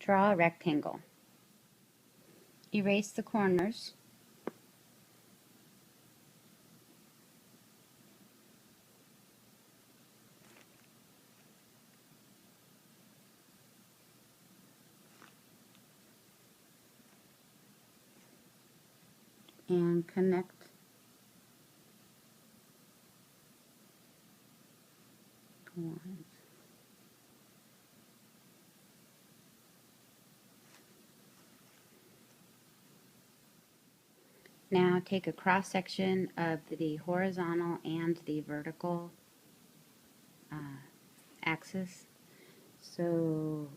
Draw a rectangle. Erase the corners. And connect the lines. Now take a cross section of the horizontal and the vertical axis. So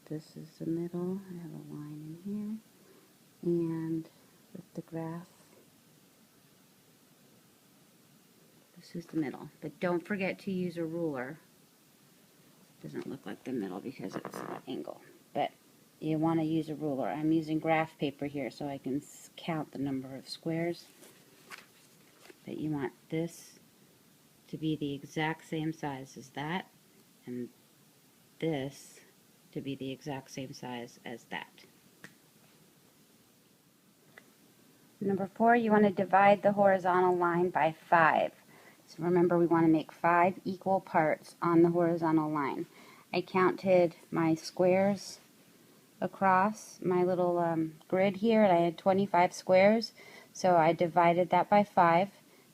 this is the middle. I have a line in here. And with the graph, this is the middle. But don't forget to use a ruler. It doesn't look like the middle because it's an angle. But you want to use a ruler. I'm using graph paper here so I can count the number of squares. But you want this to be the exact same size as that, and this to be the exact same size as that. Number 4, you want to divide the horizontal line by 5. So remember, we want to make 5 equal parts on the horizontal line. I counted my squares across my little grid here, and I had 25 squares, so I divided that by 5.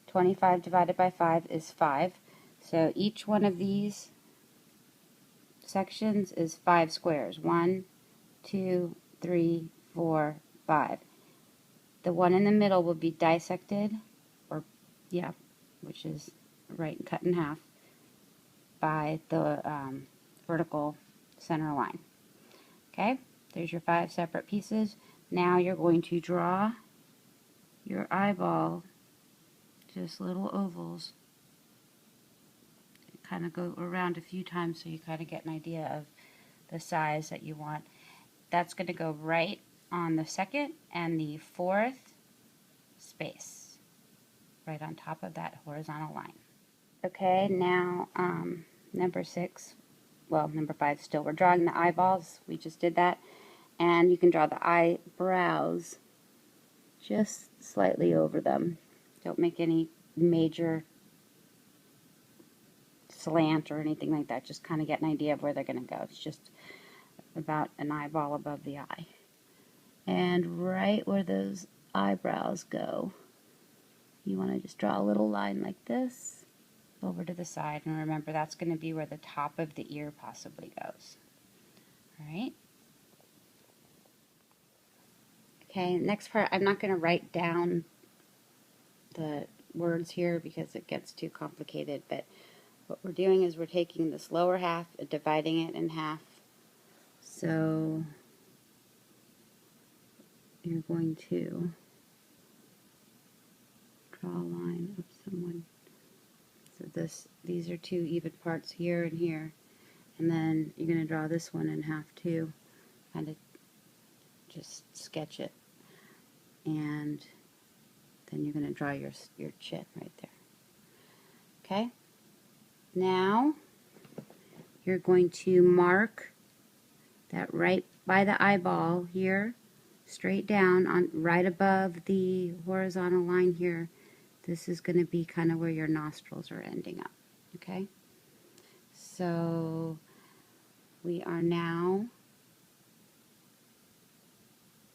25 divided by 5 is 5. So each one of these sections is 5 squares. 1, 2, 3, 4, 5. The one in the middle will be dissected, which is right and cut in half, by the vertical center line. Okay, there's your 5 separate pieces. Now you're going to draw your eyeball, just little ovals. Kind of go around a few times so you kind of get an idea of the size that you want. That's going to go right on the 2nd and the 4th space, right on top of that horizontal line. Okay, now number 6, well, number 5 still. We're drawing the eyeballs. We just did that. And you can draw the eyebrows just slightly over them. Don't make any major slant or anything like that. Just kind of get an idea of where they're going to go. It's just about an eyeball above the eye. And right where those eyebrows go, you want to just draw a little line like this over to the side. And remember, that's going to be where the top of the ear possibly goes. Alright? Okay, next part, I'm not going to write down the words here because it gets too complicated, but what we're doing is we're taking this lower half and dividing it in half. So you're going to draw a line of someone. So these are 2 even parts here and here. And then you're going to draw this one in half too. Kind of just sketch it. And then you're going to draw your chin right there. Okay? Now you're going to mark that right by the eyeball here, straight down on right above the horizontal line here. This is going to be kind of where your nostrils are ending up. Okay? So we are now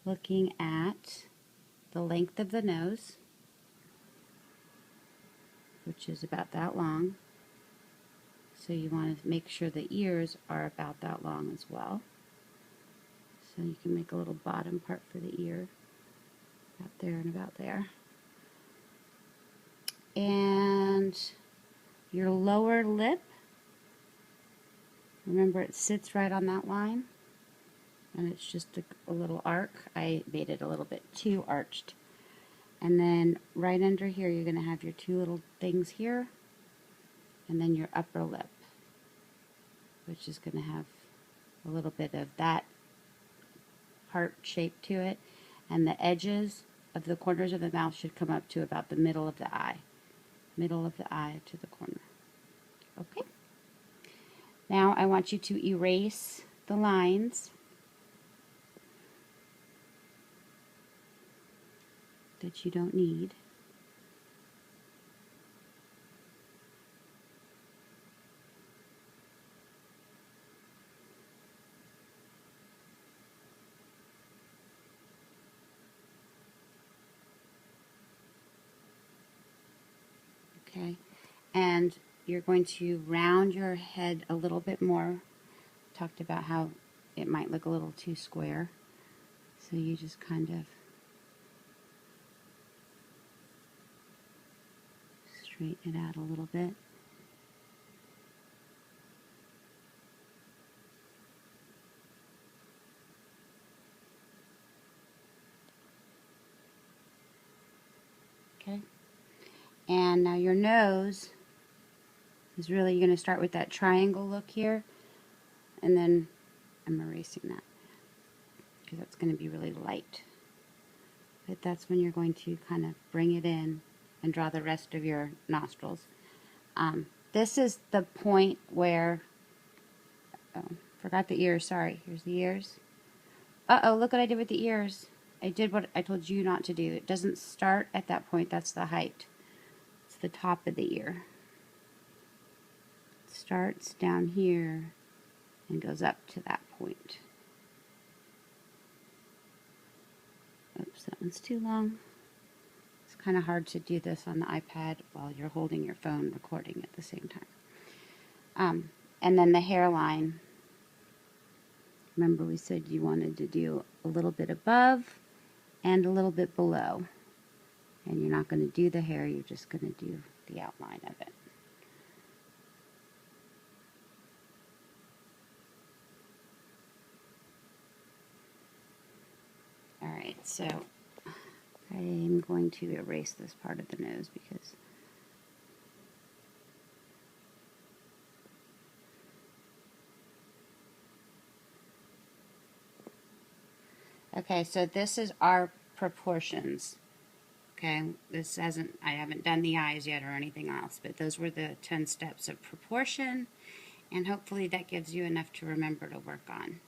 looking at the length of the nose, which is about that long. So you want to make sure the ears are about that long as well. So you can make a little bottom part for the ear, about there and about there. And your lower lip, remember it sits right on that line, and it's just a little arc. I made it a little bit too arched. And then right under here you're going to have your 2 little things here, and then your upper lip, which is going to have a little bit of that heart shape to it, and the edges of the corners of the mouth should come up to about the middle of the eye. Middle of the eye to the corner. Okay? Now I want you to erase the lines that you don't need. Okay, and you're going to round your head a little bit more. Talked about how it might look a little too square, so you just kind of straighten it out a little bit. Okay, and now your nose is really, you're going to start with that triangle look here, and then I'm erasing that because that's going to be really light. But that's when you're going to kind of bring it in and draw the rest of your nostrils. This is the point where, oh, forgot the ears, sorry, here's the ears. Uh-oh, look what I did with the ears. I did what I told you not to do. It doesn't start at that point, that's the height. It's the top of the ear. It starts down here and goes up to that point. Oops, that one's too long. It's kind of hard to do this on the iPad while you're holding your phone recording at the same time. And then the hairline. Remember we said you wanted to do a little bit above and a little bit below. And you're not going to do the hair, you're just going to do the outline of it. Alright, so I'm going to erase this part of the nose because okay, so this is our proportions. Okay, this hasn't, I haven't done the eyes yet or anything else, but those were the 10 steps of proportion, and hopefully that gives you enough to remember to work on.